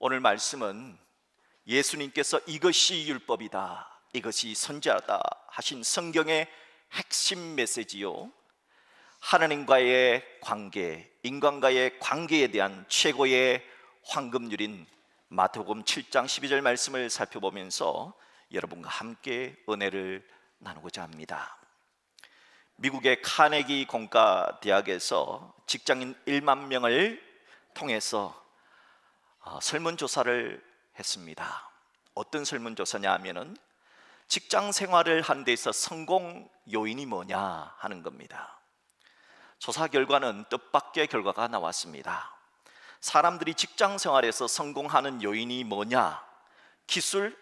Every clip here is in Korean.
오늘 말씀은 예수님께서 이것이 율법이다, 이것이 선지자다 하신 성경의 핵심 메시지요, 하나님과의 관계, 인간과의 관계에 대한 최고의 황금률인 마태복음 7장 12절 말씀을 살펴보면서 여러분과 함께 은혜를 나누고자 합니다. 미국의 카네기 공과대학에서 직장인 1만 명을 통해서 설문조사를 했습니다. 어떤 설문조사냐 하면은 직장 생활을 하는 데 있어 성공 요인이 뭐냐 하는 겁니다. 조사 결과는 뜻밖의 결과가 나왔습니다. 사람들이 직장 생활에서 성공하는 요인이 뭐냐? 기술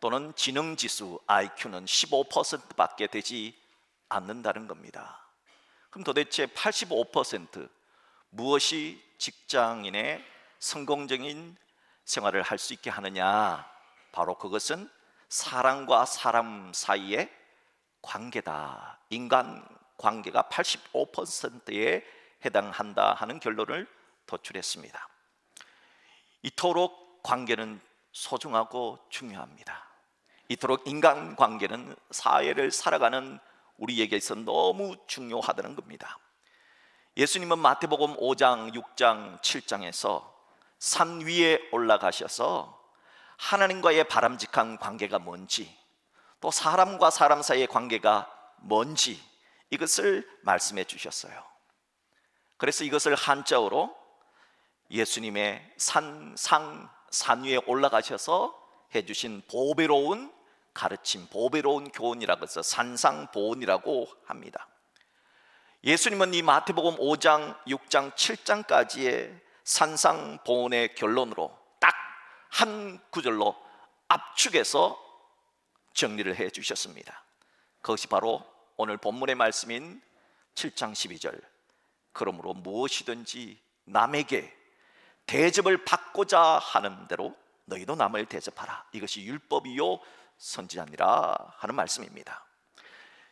또는 지능지수 IQ는 15%밖에 되지 않는다는 겁니다. 그럼 도대체 85% 무엇이 직장인의 성공적인 생활을 할 수 있게 하느냐? 바로 그것은 사람과 사람 사이의 관계다. 인간 관계가 85%에 해당한다 하는 결론을 도출했습니다. 이토록 관계는 소중하고 중요합니다. 이토록 인간 관계는 사회를 살아가는 우리에게 있어 너무 중요하다는 겁니다. 예수님은 마태복음 5장, 6장, 7장에서 산 위에 올라가셔서 하나님과의 바람직한 관계가 뭔지, 또 사람과 사람 사이의 관계가 뭔지 이것을 말씀해 주셨어요. 그래서 이것을 한자어로 예수님의 산 위에 올라가셔서 해주신 보배로운 가르침, 보배로운 교훈이라고 해서 산상보훈이라고 합니다. 예수님은 이 마태복음 5장, 6장, 7장까지의 산상보훈의 결론으로 딱 한 구절로 압축해서 정리를 해 주셨습니다. 그것이 바로 오늘 본문의 말씀인 7장 12절, 그러므로 무엇이든지 남에게 대접을 받고자 하는 대로 너희도 남을 대접하라. 이것이 율법이요 선지자니라 하는 말씀입니다.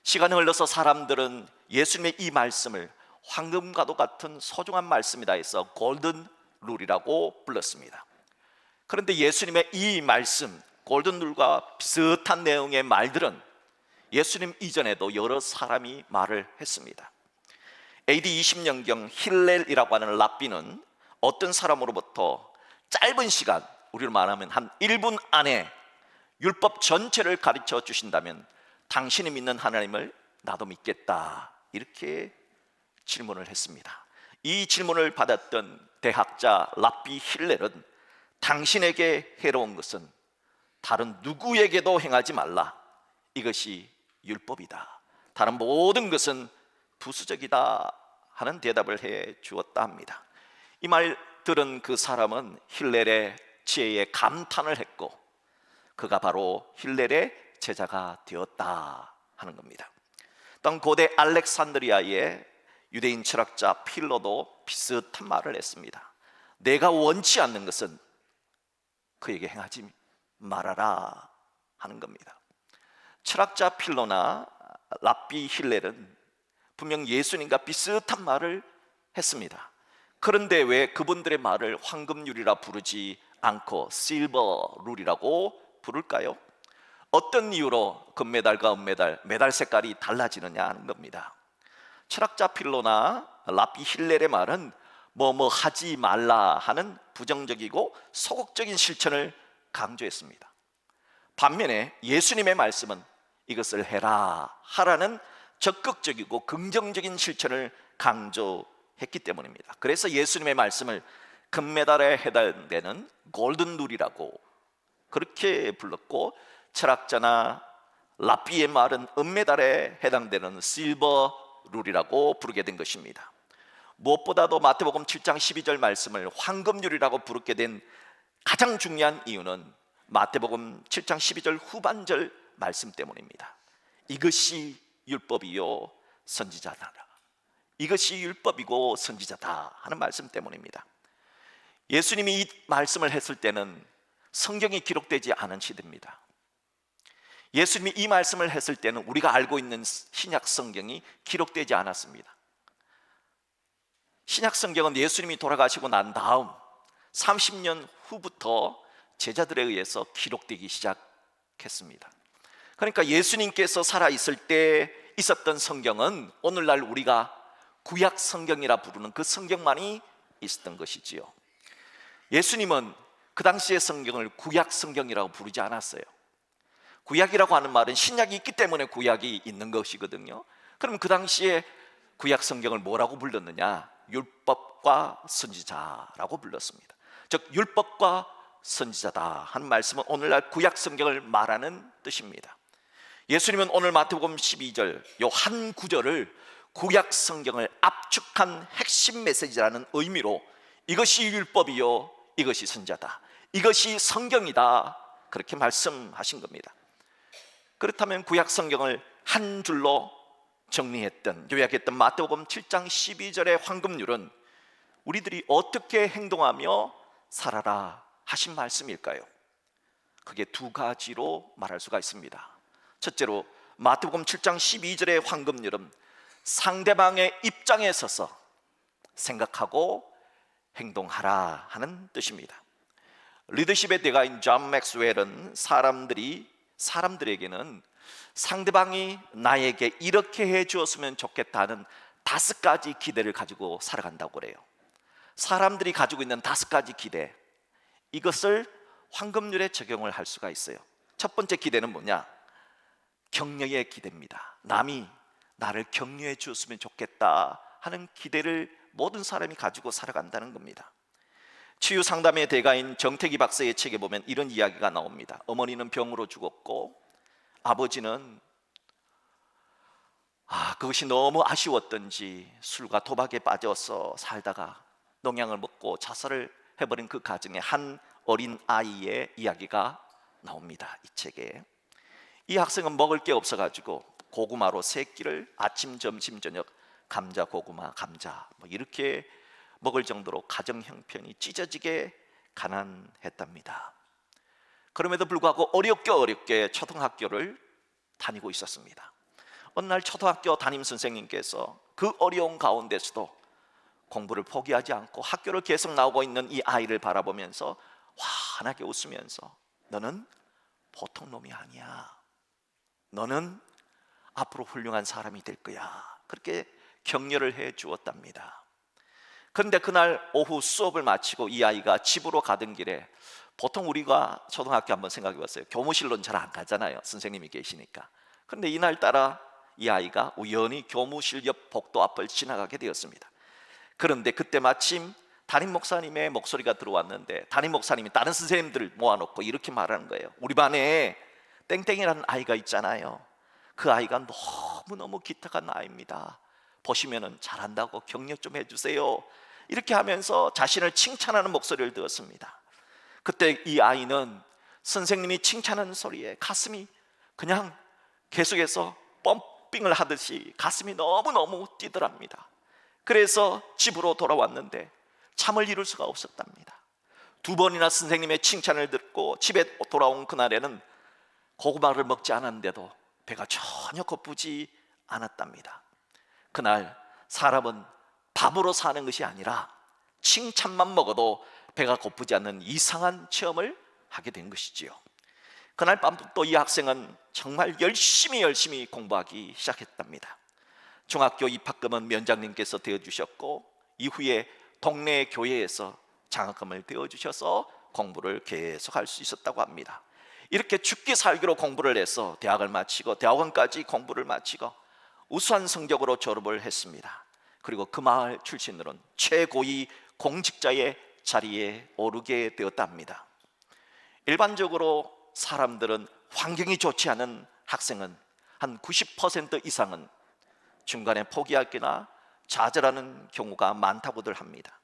시간이 흘러서 사람들은 예수님의 이 말씀을 황금과도 같은 소중한 말씀이다 해서 골든 룰이라고 불렀습니다. 그런데 예수님의 이 말씀, 골든 룰과 비슷한 내용의 말들은 예수님 이전에도 여러 사람이 말을 했습니다. AD 20년경 힐렐이라고 하는 랍비는 어떤 사람으로부터 짧은 시간, 우리로 말하면 한 1분 안에 율법 전체를 가르쳐 주신다면 당신이 믿는 하나님을 나도 믿겠다, 이렇게 질문을 했습니다. 이 질문을 받았던 대학자 랍비 힐렐은 당신에게 해로운 것은 다른 누구에게도 행하지 말라, 이것이 율법이다. 다른 모든 것은 부수적이다 하는 대답을 해 주었다 합니다. 이 말 들은 그 사람은 힐렐의 지혜에 감탄을 했고 그가 바로 힐렐의 제자가 되었다 하는 겁니다. 또 고대 알렉산드리아의 유대인 철학자 필로도 비슷한 말을 했습니다. 내가 원치 않는 것은 그에게 행하지 말아라 하는 겁니다. 철학자 필로나 랍비 힐렐은 분명 예수님과 비슷한 말을 했습니다. 그런데 왜 그분들의 말을 황금률이라 부르지 않고 실버 룰이라고 부를까요? 어떤 이유로 금메달과 은메달, 메달 색깔이 달라지느냐 하는 겁니다. 철학자 필로나 랍비 힐렐의 말은 뭐 하지 말라 하는 부정적이고 소극적인 실천을 강조했습니다. 반면에 예수님의 말씀은 이것을 해라, 하라는 적극적이고 긍정적인 실천을 강조했기 때문입니다. 그래서 예수님의 말씀을 금메달에 해당되는 골든 룰이라고 그렇게 불렀고, 철학자나 랍비의 말은 은메달에 해당되는 실버 룰이라고 부르게 된 것입니다. 무엇보다도 마태복음 7장 12절 말씀을 황금률이라고 부르게 된 가장 중요한 이유는 마태복음 7장 12절 후반절 말씀 때문입니다. 이것이 율법이요 선지자다, 이것이 율법이고 선지자다 하는 말씀 때문입니다. 예수님이 이 말씀을 했을 때는 성경이 기록되지 않은 시대입니다. 예수님이 이 말씀을 했을 때는 우리가 알고 있는 신약 성경이 기록되지 않았습니다. 신약 성경은 예수님이 돌아가시고 난 다음 30년 후부터 제자들에 의해서 기록되기 시작했습니다. 그러니까 예수님께서 살아있을 때 있었던 성경은 오늘날 우리가 구약 성경이라 부르는 그 성경만이 있었던 것이지요. 예수님은 그 당시의 성경을 구약 성경이라고 부르지 않았어요. 구약이라고 하는 말은 신약이 있기 때문에 구약이 있는 것이거든요. 그럼 그 당시에 구약 성경을 뭐라고 불렀느냐? 율법과 선지자라고 불렀습니다. 즉 율법과 선지자다 하는 말씀은 오늘날 구약 성경을 말하는 뜻입니다. 예수님은 오늘 마태복음 12절 요 한 구절을 구약 성경을 압축한 핵심 메시지라는 의미로 이것이 율법이요 이것이 선지자다, 이것이 성경이다, 그렇게 말씀하신 겁니다. 그렇다면 구약 성경을 한 줄로 정리했던, 요약했던 마태복음 7장 12절의 황금률은 우리들이 어떻게 행동하며 살아라 하신 말씀일까요? 그게 두 가지로 말할 수가 있습니다. 첫째로 마태복음 7장 12절의 황금률은 상대방의 입장에 서서 생각하고 행동하라 하는 뜻입니다. 리더십의 대가인 존 맥스웰은 사람들에게는 상대방이 나에게 이렇게 해 주었으면 좋겠다는 5가지 기대를 가지고 살아간다고 그래요. 사람들이 가지고 있는 5가지 기대, 이것을 황금률에 적용을 할 수가 있어요. 첫 번째 기대는 뭐냐? 격려의 기대입니다. 남이 나를 격려해 주었으면 좋겠다 하는 기대를 모든 사람이 가지고 살아간다는 겁니다. 치유 상담의 대가인 정태기 박사의 책에 보면 이런 이야기가 나옵니다. 어머니는 병으로 죽었고 아버지는 그것이 너무 아쉬웠던지 술과 도박에 빠져서 살다가 농약을 먹고 자살을 해버린 그 가정의 한 어린 아이의 이야기가 나옵니다. 이 책에 이 학생은 먹을 게 없어가지고 고구마로 3끼를 아침, 점심, 저녁 감자, 고구마, 감자 이렇게 먹을 정도로 가정 형편이 찢어지게 가난했답니다. 그럼에도 불구하고 어렵게 초등학교를 다니고 있었습니다. 어느 날 초등학교 담임 선생님께서 그 어려운 가운데서도 공부를 포기하지 않고 학교를 계속 나오고 있는 이 아이를 바라보면서 환하게 웃으면서 너는 보통 놈이 아니야, 너는 앞으로 훌륭한 사람이 될 거야, 그렇게 격려를 해 주었답니다. 그런데 그날 오후 수업을 마치고 이 아이가 집으로 가던 길에, 보통 우리가 초등학교 한번 생각해 봤어요. 교무실로는 잘 안 가잖아요, 선생님이 계시니까. 그런데 이날따라 이 아이가 우연히 교무실 옆 복도 앞을 지나가게 되었습니다. 그런데 그때 마침 담임 목사님의 목소리가 들어왔는데, 담임 목사님이 다른 선생님들을 모아놓고 이렇게 말하는 거예요. 우리 반에 땡땡이라는 아이가 있잖아요. 그 아이가 너무너무 기특한 아이입니다. 보시면은 잘한다고 격려 좀 해주세요. 이렇게 하면서 자신을 칭찬하는 목소리를 들었습니다. 그때 이 아이는 선생님이 칭찬하는 소리에 가슴이 그냥 계속해서 펌핑을 하듯이 가슴이 너무너무 뛰더랍니다. 그래서 집으로 돌아왔는데 잠을 이룰 수가 없었답니다. 2번이나 선생님의 칭찬을 듣고 집에 돌아온 그날에는 고구마를 먹지 않았는데도 배가 전혀 고프지 않았답니다. 그날 사람은 밥으로 사는 것이 아니라 칭찬만 먹어도 배가 고프지 않는 이상한 체험을 하게 된 것이지요. 그날 밤부터 이 학생은 정말 열심히 공부하기 시작했답니다. 중학교 입학금은 면장님께서 대어주셨고, 이후에 동네 교회에서 장학금을 대어주셔서 공부를 계속할 수 있었다고 합니다. 이렇게 죽기 살기로 공부를 해서 대학을 마치고 대학원까지 공부를 마치고 우수한 성적으로 졸업을 했습니다. 그리고 그 마을 출신으로는 최고위 공직자의 자리에 오르게 되었답니다. 일반적으로 사람들은 환경이 좋지 않은 학생은 한 90% 이상은 중간에 포기하거나 좌절하는 경우가 많다고들 합니다.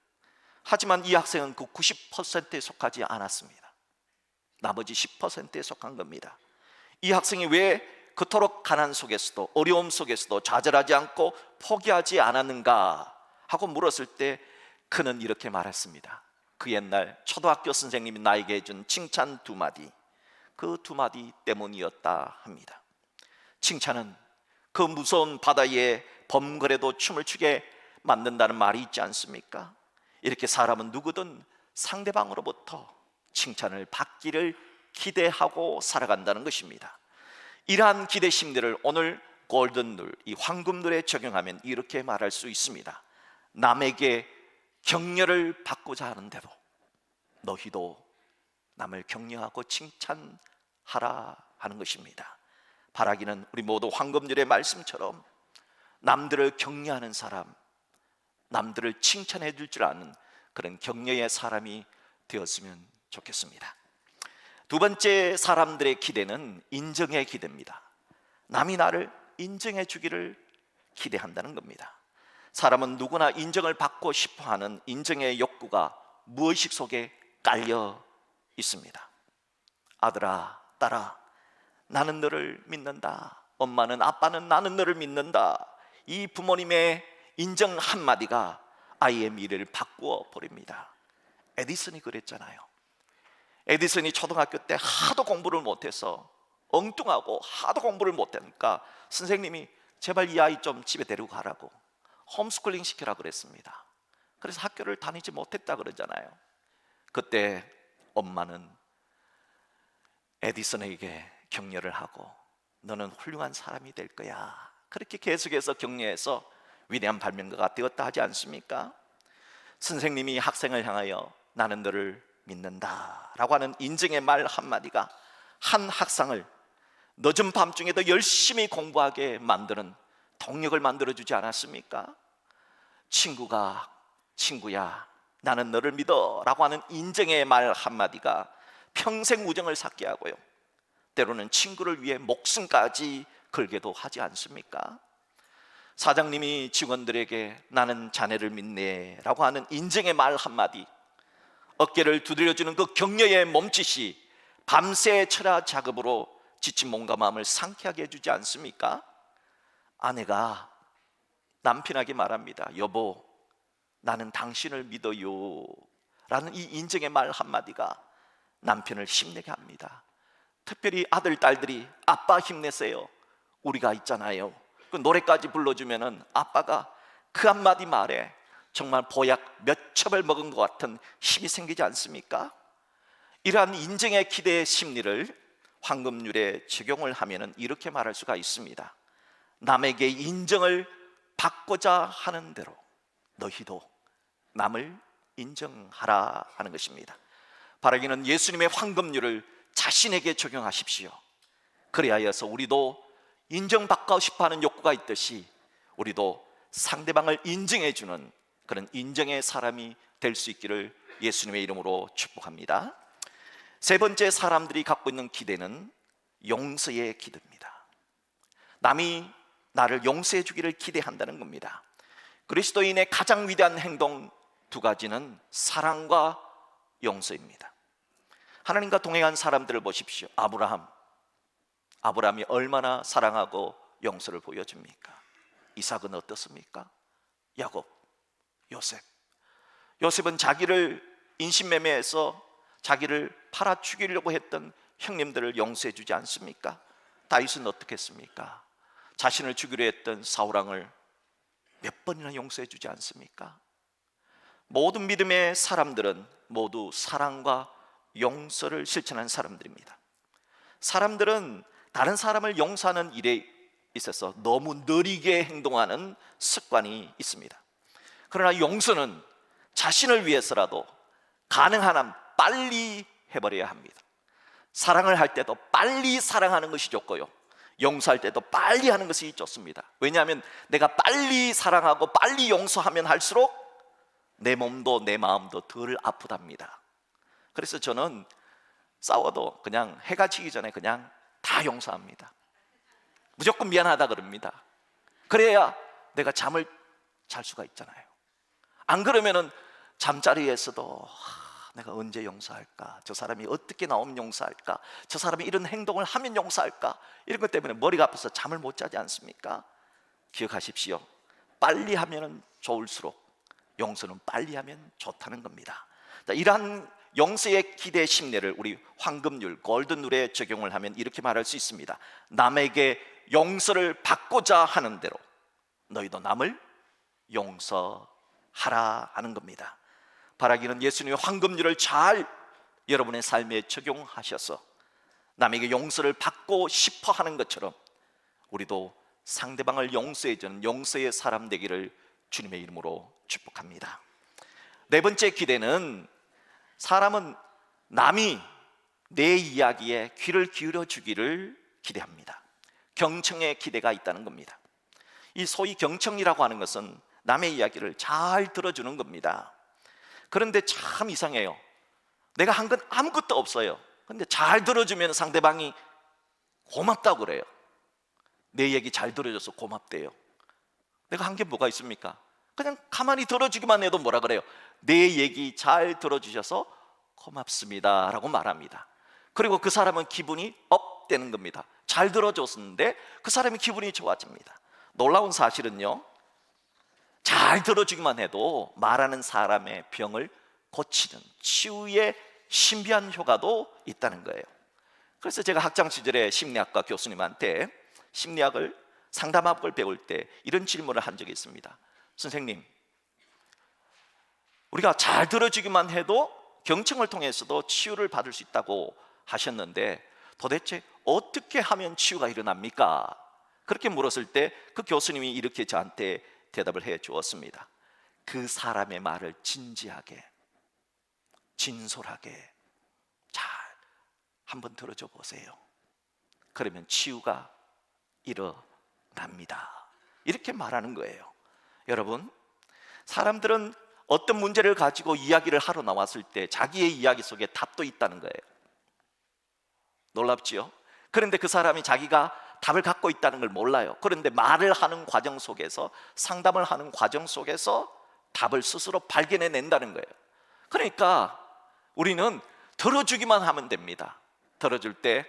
하지만 이 학생은 그 90%에 속하지 않았습니다. 나머지 10%에 속한 겁니다. 이 학생이 왜 그토록 가난 속에서도 어려움 속에서도 좌절하지 않고 포기하지 않았는가 하고 물었을 때 그는 이렇게 말했습니다. 그 옛날 초등학교 선생님이 나에게 해준 칭찬 2마디, 그 2마디 때문이었다 합니다. 칭찬은 그 무서운 바다에 범거래도 춤을 추게 만든다는 말이 있지 않습니까? 이렇게 사람은 누구든 상대방으로부터 칭찬을 받기를 기대하고 살아간다는 것입니다. 이러한 기대 심리를 오늘 골든룰, 이 황금룰에 적용하면 이렇게 말할 수 있습니다. 남에게 격려를 받고자 하는 대로 너희도 남을 격려하고 칭찬하라 하는 것입니다. 바라기는 우리 모두 황금률의 말씀처럼 남들을 격려하는 사람, 남들을 칭찬해 줄 줄 아는 그런 격려의 사람이 되었으면 좋겠습니다. 두 번째, 사람들의 기대는 인정의 기대입니다. 남이 나를 인정해 주기를 기대한다는 겁니다. 사람은 누구나 인정을 받고 싶어하는 인정의 욕구가 무의식 속에 깔려 있습니다. 아들아, 딸아, 나는 너를 믿는다. 엄마는, 아빠는 나는 너를 믿는다. 이 부모님의 인정 한마디가 아이의 미래를 바꾸어 버립니다. 에디슨이 그랬잖아요. 에디슨이 초등학교 때 하도 공부를 못해서 엉뚱하고 하도 공부를 못하니까 선생님이 제발 이 아이 좀 집에 데리고 가라고 홈스쿨링 시키라 그랬습니다. 그래서 학교를 다니지 못했다 그러잖아요. 그때 엄마는 에디슨에게 격려를 하고 너는 훌륭한 사람이 될 거야, 그렇게 계속해서 격려해서 위대한 발명가가 되었다 하지 않습니까? 선생님이 학생을 향하여 나는 너를 믿는다 라고 하는 인정의 말 한마디가 한 학생을 늦은 밤중에도 열심히 공부하게 만드는 동력을 만들어주지 않았습니까? 친구가 친구야 나는 너를 믿어 라고 하는 인정의 말 한마디가 평생 우정을 쌓게 하고요, 때로는 친구를 위해 목숨까지 걸게도 하지 않습니까? 사장님이 직원들에게 나는 자네를 믿네 라고 하는 인정의 말 한마디, 어깨를 두드려주는 그 격려의 몸짓이 밤새 철야 작업으로 지친 몸과 마음을 상쾌하게 해주지 않습니까? 아내가 남편에게 말합니다. 여보, 나는 당신을 믿어요 라는 이 인정의 말 한마디가 남편을 힘내게 합니다. 특별히 아들, 딸들이 아빠 힘내세요, 우리가 있잖아요, 그 노래까지 불러주면은 아빠가 그 한마디 말에 정말 보약 몇 첩을 먹은 것 같은 힘이 생기지 않습니까? 이러한 인정의 기대의 심리를 황금률에 적용을 하면은 이렇게 말할 수가 있습니다. 남에게 인정을 받고자 하는 대로 너희도 남을 인정하라 하는 것입니다. 바라기는 예수님의 황금률을 자신에게 적용하십시오. 그리하여서 우리도 인정받고 싶어하는 욕구가 있듯이 우리도 상대방을 인정해주는 그런 인정의 사람이 될 수 있기를 예수님의 이름으로 축복합니다. 세 번째, 사람들이 갖고 있는 기대는 용서의 기대입니다. 남이 나를 용서해 주기를 기대한다는 겁니다. 그리스도인의 가장 위대한 행동 두 가지는 사랑과 용서입니다. 하나님과 동행한 사람들을 보십시오. 아브라함이 얼마나 사랑하고 용서를 보여줍니까? 이삭은 어떻습니까? 야곱, 요셉은 자기를 인신매매해서 자기를 팔아 죽이려고 했던 형님들을 용서해 주지 않습니까? 다윗은 어떻게 했습니까? 자신을 죽이려 했던 사울왕을 몇 번이나 용서해 주지 않습니까? 모든 믿음의 사람들은 모두 사랑과 용서를 실천한 사람들입니다. 사람들은 다른 사람을 용서하는 일에 있어서 너무 느리게 행동하는 습관이 있습니다. 그러나 용서는 자신을 위해서라도 가능한 한 빨리 해버려야 합니다. 사랑을 할 때도 빨리 사랑하는 것이 좋고요, 용서할 때도 빨리 하는 것이 좋습니다. 왜냐하면 내가 빨리 사랑하고 빨리 용서하면 할수록 내 몸도 내 마음도 덜 아프답니다. 그래서 저는 싸워도 그냥 해가 지기 전에 그냥 다 용서합니다. 무조건 미안하다 그럽니다. 그래야 내가 잠을 잘 수가 있잖아요. 안 그러면은 잠자리에서도 내가 언제 용서할까? 저 사람이 어떻게 나오면 용서할까? 저 사람이 이런 행동을 하면 용서할까? 이런 것 때문에 머리가 아파서 잠을 못 자지 않습니까? 기억하십시오. 빨리 하면 좋을수록 용서는 빨리 하면 좋다는 겁니다. 자, 이러한 용서의 기대 심리를 우리 황금률, 골든룰에 적용을 하면 이렇게 말할 수 있습니다. 남에게 용서를 받고자 하는 대로 너희도 남을 용서하라 하는 겁니다. 바라기는 예수님의 황금률을 잘 여러분의 삶에 적용하셔서 남에게 용서를 받고 싶어 하는 것처럼 우리도 상대방을 용서해주는 용서의 사람 되기를 주님의 이름으로 축복합니다. 네 번째 기대는, 사람은 남이 내 이야기에 귀를 기울여 주기를 기대합니다. 경청의 기대가 있다는 겁니다. 이 소위 경청이라고 하는 것은 남의 이야기를 잘 들어주는 겁니다. 그런데 참 이상해요. 내가 한 건 아무것도 없어요. 근데 잘 들어주면 상대방이 고맙다고 그래요. 내 얘기 잘 들어줘서 고맙대요. 내가 한 게 뭐가 있습니까? 그냥 가만히 들어주기만 해도 뭐라 그래요? 내 얘기 잘 들어주셔서 고맙습니다 라고 말합니다. 그리고 그 사람은 기분이 업 되는 겁니다. 잘 들어줬는데 그 사람이 기분이 좋아집니다. 놀라운 사실은요, 잘 들어주기만 해도 말하는 사람의 병을 고치는 치유의 신비한 효과도 있다는 거예요. 그래서 제가 학창 시절에 심리학과 교수님한테 심리학을, 상담학을 배울 때 이런 질문을 한 적이 있습니다. 선생님, 우리가 잘 들어주기만 해도 경청을 통해서도 치유를 받을 수 있다고 하셨는데 도대체 어떻게 하면 치유가 일어납니까? 그렇게 물었을 때 그 교수님이 이렇게 저한테 대답을 해 주었습니다. 그 사람의 말을 진지하게, 진솔하게 잘 한번 들어줘 보세요. 그러면 치유가 일어납니다. 이렇게 말하는 거예요. 여러분, 사람들은 어떤 문제를 가지고 이야기를 하러 나왔을 때 자기의 이야기 속에 답도 있다는 거예요. 놀랍지요? 그런데 그 사람이 자기가 답을 갖고 있다는 걸 몰라요. 그런데 말을 하는 과정 속에서, 상담을 하는 과정 속에서 답을 스스로 발견해 낸다는 거예요. 그러니까 우리는 들어주기만 하면 됩니다. 들어줄 때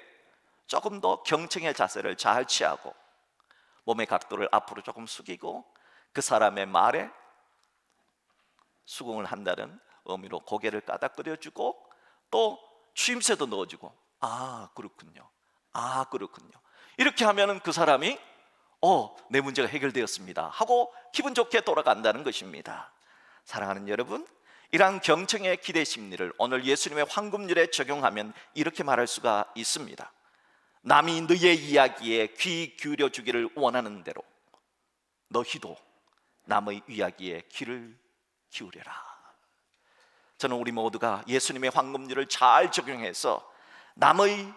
조금 더 경청의 자세를 잘 취하고 몸의 각도를 앞으로 조금 숙이고 그 사람의 말에 수긍을 한다는 의미로 고개를 까닥거려주고 또 추임새도 넣어주고, 아 그렇군요, 아 그렇군요, 이렇게 하면 그 사람이 내 문제가 해결되었습니다 하고 기분 좋게 돌아간다는 것입니다. 사랑하는 여러분, 이러한 경청의 기대 심리를 오늘 예수님의 황금률에 적용하면 이렇게 말할 수가 있습니다. 남이 너의 이야기에 귀 기울여 주기를 원하는 대로 너희도 남의 이야기에 귀를 기울여라. 저는 우리 모두가 예수님의 황금률을 잘 적용해서 남의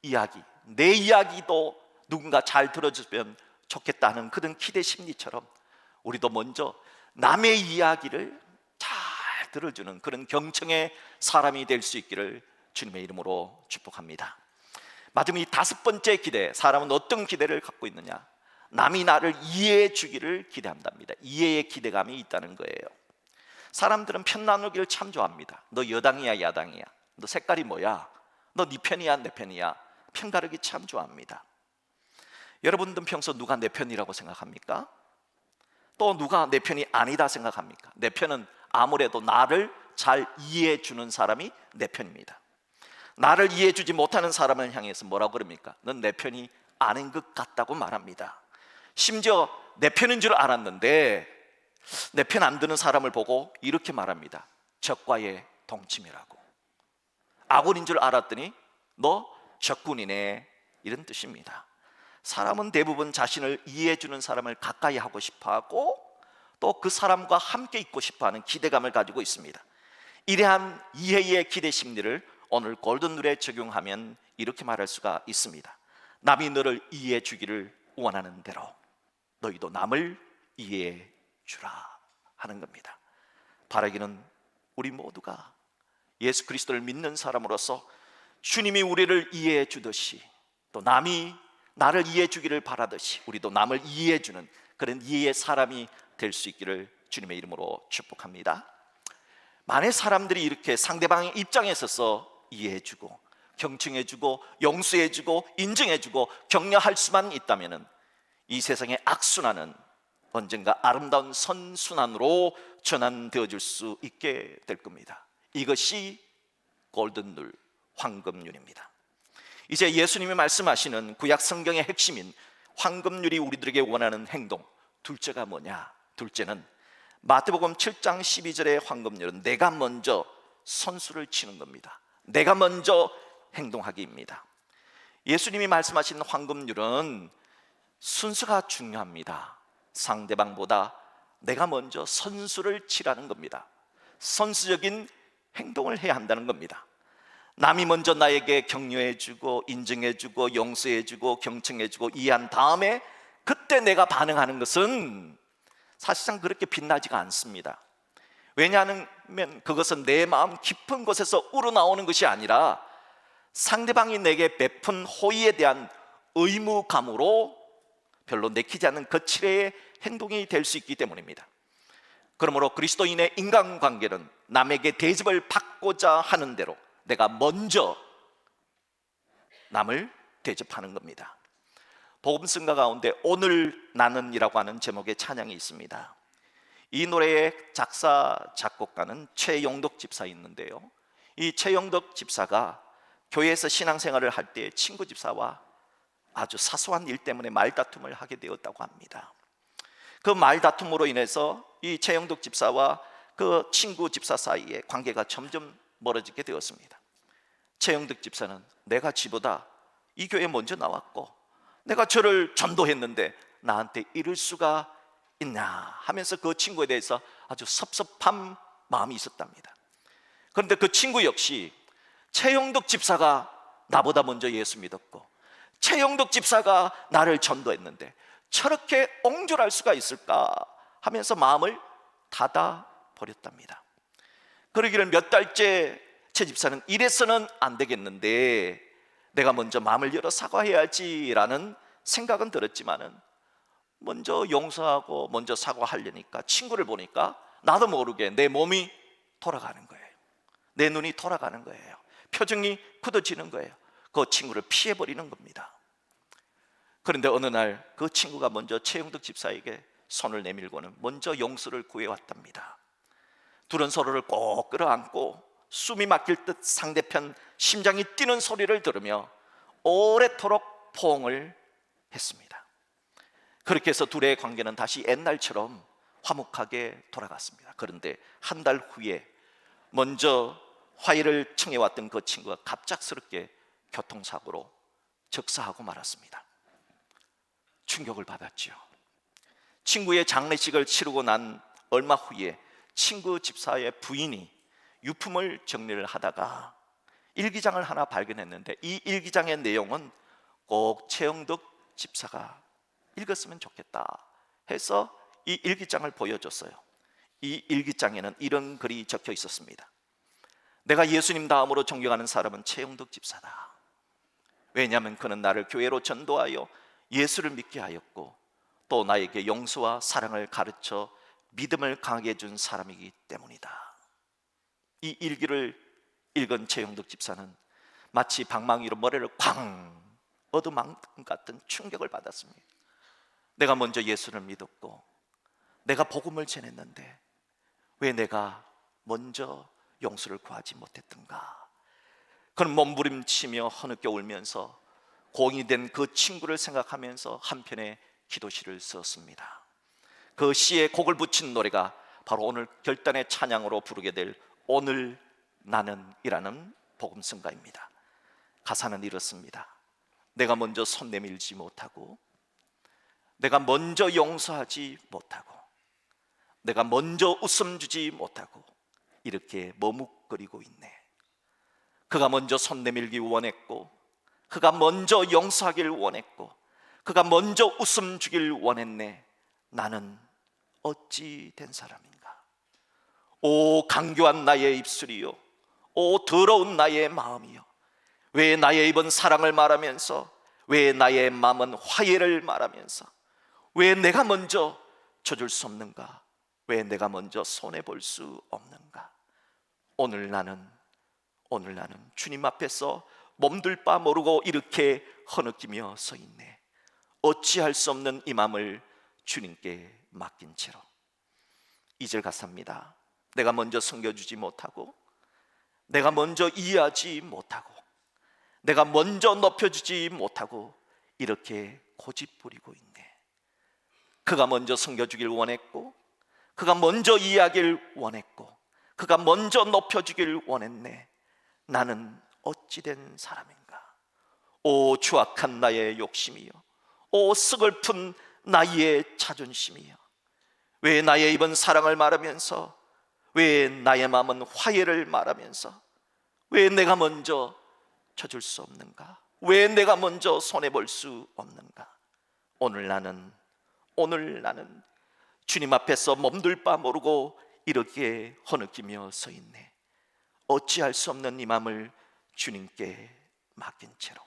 이야기, 내 이야기도 누군가 잘 들어주면 좋겠다는 그런 기대 심리처럼 우리도 먼저 남의 이야기를 잘 들어주는 그런 경청의 사람이 될 수 있기를 주님의 이름으로 축복합니다. 마지막 이 다섯 번째 기대, 사람은 어떤 기대를 갖고 있느냐? 남이 나를 이해해 주기를 기대한답니다. 이해의 기대감이 있다는 거예요. 사람들은 편 나누기를 참 좋아합니다. 너 여당이야 야당이야, 너 색깔이 뭐야, 너 네 편이야 내 편이야, 편 가르기 참 좋아합니다. 여러분들은 평소 누가 내 편이라고 생각합니까? 또 누가 내 편이 아니다 생각합니까? 내 편은 아무래도 나를 잘 이해해 주는 사람이 내 편입니다. 나를 이해해 주지 못하는 사람을 향해서 뭐라고 그럽니까? 넌 내 편이 아닌 것 같다고 말합니다. 심지어 내 편인 줄 알았는데 내 편 안 드는 사람을 보고 이렇게 말합니다. 적과의 동침이라고. 악원인 줄 알았더니 너 적군이네, 이런 뜻입니다. 사람은 대부분 자신을 이해해 주는 사람을 가까이 하고 싶어하고 또 그 사람과 함께 있고 싶어하는 기대감을 가지고 있습니다. 이러한 이해의 기대 심리를 오늘 골든룰에 적용하면 이렇게 말할 수가 있습니다. 남이 너를 이해해 주기를 원하는 대로 너희도 남을 이해해 주라 하는 겁니다. 바라기는 우리 모두가 예수 그리스도를 믿는 사람으로서 주님이 우리를 이해해 주듯이 또 남이 나를 이해해 주기를 바라듯이 우리도 남을 이해해 주는 그런 이해의 사람이 될 수 있기를 주님의 이름으로 축복합니다. 만약 사람들이 이렇게 상대방의 입장에 있어서 이해해 주고 경청해 주고 용서해 주고 인정해 주고 격려할 수만 있다면 이 세상의 악순환은 언젠가 아름다운 선순환으로 전환되어질 수 있게 될 겁니다. 이것이 골든룰, 황금률입니다. 이제 예수님이 말씀하시는 구약 성경의 핵심인 황금률이 우리들에게 원하는 행동, 둘째가 뭐냐? 둘째는 마태복음 7장 12절의 황금률은 내가 먼저 선수를 치는 겁니다. 내가 먼저 행동하기입니다. 예수님이 말씀하신 황금률은 순서가 중요합니다. 상대방보다 내가 먼저 선수를 치라는 겁니다. 선수적인 행동을 해야 한다는 겁니다. 남이 먼저 나에게 격려해주고 인정해주고 용서해주고 경청해주고 이해한 다음에 그때 내가 반응하는 것은 사실상 그렇게 빛나지가 않습니다. 왜냐하면 그것은 내 마음 깊은 곳에서 우러나오는 것이 아니라 상대방이 내게 베푼 호의에 대한 의무감으로 별로 내키지 않는 거칠의 행동이 될 수 있기 때문입니다. 그러므로 그리스도인의 인간관계는 남에게 대접을 받고자 하는 대로 내가 먼저 남을 대접하는 겁니다. 복음성가 가운데 오늘 나는이라고 하는 제목의 찬양이 있습니다. 이 노래의 작사 작곡가는 최영덕 집사 있는데요, 이 최영덕 집사가 교회에서 신앙생활을 할 때 친구 집사와 아주 사소한 일 때문에 말다툼을 하게 되었다고 합니다. 그 말다툼으로 인해서 이 최영덕 집사와 그 친구 집사 사이에 관계가 점점 멀어지게 되었습니다. 최영덕 집사는 내가 지보다 이 교회에 먼저 나왔고 내가 저를 전도했는데 나한테 이럴 수가 있냐 하면서 그 친구에 대해서 아주 섭섭한 마음이 있었답니다. 그런데 그 친구 역시 최영덕 집사가 나보다 먼저 예수 믿었고 최영덕 집사가 나를 전도했는데 저렇게 옹졸할 수가 있을까 하면서 마음을 닫아 버렸답니다. 그러기를 몇 달째 최 집사는 이래서는 안 되겠는데 내가 먼저 마음을 열어 사과해야지라는 생각은 들었지만은 먼저 용서하고 먼저 사과하려니까 친구를 보니까 나도 모르게 내 몸이 돌아가는 거예요. 내 눈이 돌아가는 거예요. 표정이 굳어지는 거예요. 그 친구를 피해버리는 겁니다. 그런데 어느 날 그 친구가 먼저 최영덕 집사에게 손을 내밀고는 먼저 용서를 구해왔답니다. 둘은 서로를 꼭 끌어안고 숨이 막힐 듯 상대편 심장이 뛰는 소리를 들으며 오래도록 포옹을 했습니다. 그렇게 해서 둘의 관계는 다시 옛날처럼 화목하게 돌아갔습니다. 그런데 한 달 후에 먼저 화해를 청해왔던 그 친구가 갑작스럽게 교통사고로 즉사하고 말았습니다. 충격을 받았죠. 친구의 장례식을 치르고 난 얼마 후에 친구 집사의 부인이 유품을 정리를 하다가 일기장을 하나 발견했는데 이 일기장의 내용은 꼭 최영덕 집사가 읽었으면 좋겠다 해서 이 일기장을 보여줬어요. 이 일기장에는 이런 글이 적혀 있었습니다. 내가 예수님 다음으로 존경하는 사람은 최영덕 집사다. 왜냐하면 그는 나를 교회로 전도하여 예수를 믿게 하였고 또 나에게 용서와 사랑을 가르쳐 믿음을 강하게 해준 사람이기 때문이다. 이 일기를 읽은 최영덕 집사는 마치 방망이로 머리를 쾅 얻어맞은 같은 충격을 받았습니다. 내가 먼저 예수를 믿었고 내가 복음을 전했는데 왜 내가 먼저 용서를 구하지 못했던가. 그는 몸부림치며 흐느껴 울면서 고인이 된 그 친구를 생각하면서 한편의 기도시를 썼습니다. 그 시에 곡을 붙인 노래가 바로 오늘 결단의 찬양으로 부르게 될 오늘 나는이라는 복음성가입니다. 가사는 이렇습니다. 내가 먼저 손 내밀지 못하고 내가 먼저 용서하지 못하고 내가 먼저 웃음 주지 못하고 이렇게 머뭇거리고 있네. 그가 먼저 손 내밀기 원했고 그가 먼저 용서하길 원했고 그가 먼저 웃음 주길 원했네. 나는 어찌 된 사람인가. 오 강교한 나의 입술이요, 오 더러운 나의 마음이요, 왜 나의 입은 사랑을 말하면서 왜 나의 마음은 화해를 말하면서 왜 내가 먼저 져줄 수 없는가, 왜 내가 먼저 손해볼 수 없는가. 오늘 나는 주님 앞에서 몸둘 바 모르고 이렇게 허느끼며 서 있네. 어찌할 수 없는 이 마음을 주님께 맡긴 채로. 2절 가사입니다. 내가 먼저 섬겨주지 못하고 내가 먼저 이해하지 못하고 내가 먼저 높여주지 못하고 이렇게 고집부리고 있네. 그가 먼저 섬겨주길 원했고 그가 먼저 이해하길 원했고 그가 먼저 높여주길 원했네. 나는 어찌된 사람인가? 오 추악한 나의 욕심이여, 오 스글픈 나의 자존심이여, 왜 나의 입은 사랑을 말하면서, 왜 나의 마음은 화해를 말하면서, 왜 내가 먼저 쳐줄 수 없는가? 왜 내가 먼저 손해볼 수 없는가? 오늘 나는 주님 앞에서 몸둘 바 모르고 이렇게 허느끼며 서 있네. 어찌할 수 없는 이 마음을 주님께 맡긴 채로.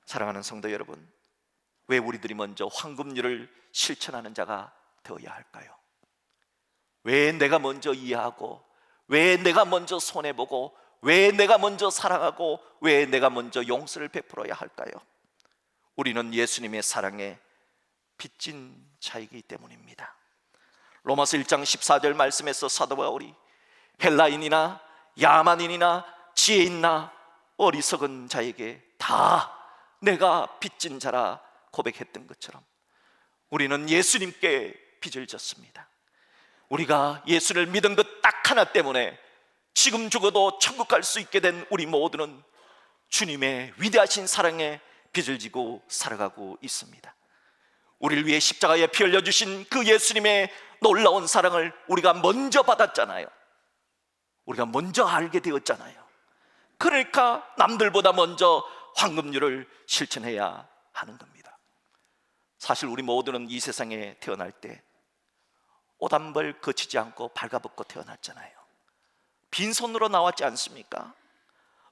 사랑하는 성도 여러분, 왜 우리들이 먼저 황금률을 실천하는 자가 되어야 할까요? 왜 내가 먼저 이해하고, 왜 내가 먼저 손해보고, 왜 내가 먼저 사랑하고, 왜 내가 먼저 용서를 베풀어야 할까요? 우리는 예수님의 사랑에 빚진 자이기 때문입니다. 로마서 1장 14절 말씀에서 사도 바울이 헬라인이나 야만인이나 지혜 있나 어리석은 자에게 다 내가 빚진 자라 고백했던 것처럼 우리는 예수님께 빚을 졌습니다. 우리가 예수를 믿은 것 딱 하나 때문에 지금 죽어도 천국 갈 수 있게 된 우리 모두는 주님의 위대하신 사랑에 빚을 지고 살아가고 있습니다. 우리를 위해 십자가에 피 흘려주신 그 예수님의 놀라운 사랑을 우리가 먼저 받았잖아요. 우리가 먼저 알게 되었잖아요. 그러니까 남들보다 먼저 황금률을 실천해야 하는 겁니다. 사실 우리 모두는 이 세상에 태어날 때 옷 한 벌 거치지 않고 발가벗고 태어났잖아요. 빈손으로 나왔지 않습니까?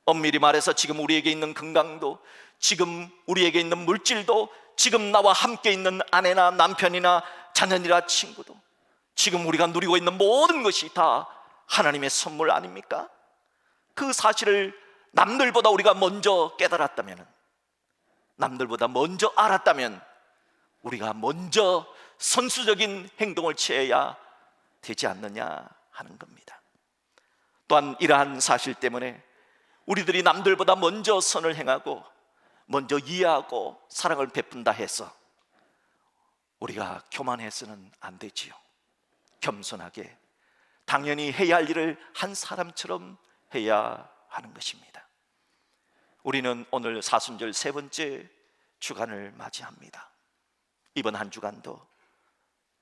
엄밀히 말해서 지금 우리에게 있는 건강도, 지금 우리에게 있는 물질도, 지금 나와 함께 있는 아내나 남편이나 자녀이나 친구도, 지금 우리가 누리고 있는 모든 것이 다 하나님의 선물 아닙니까? 그 사실을 남들보다 우리가 먼저 깨달았다면, 남들보다 먼저 알았다면 우리가 먼저 선수적인 행동을 취해야 되지 않느냐 하는 겁니다. 또한 이러한 사실 때문에 우리들이 남들보다 먼저 선을 행하고 먼저 이해하고 사랑을 베푼다 해서 우리가 교만해서는 안 되지요. 겸손하게 당연히 해야 할 일을 한 사람처럼 해야 하는 것입니다. 우리는 오늘 사순절 세 번째 주간을 맞이합니다. 이번 한 주간도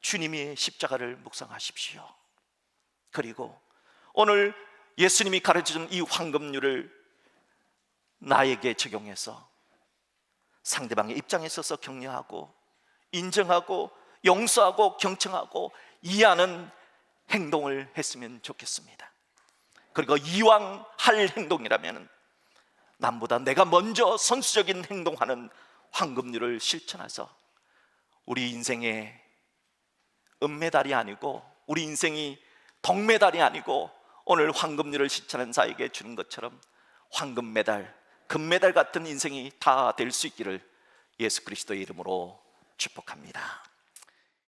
주님이 십자가를 묵상하십시오. 그리고 오늘 예수님이 가르쳐준 이 황금률을 나에게 적용해서 상대방의 입장에 서서 격려하고 인정하고 용서하고 경청하고 이해하는 행동을 했으면 좋겠습니다. 그리고 이왕 할 행동이라면 남보다 내가 먼저 선수적인 행동하는 황금률을 실천해서 우리 인생의 은메달이 아니고, 우리 인생이 동메달이 아니고 오늘 황금률을 실천한 자에게 주는 것처럼 황금메달, 금메달 같은 인생이 다 될 수 있기를 예수 그리스도의 이름으로 축복합니다.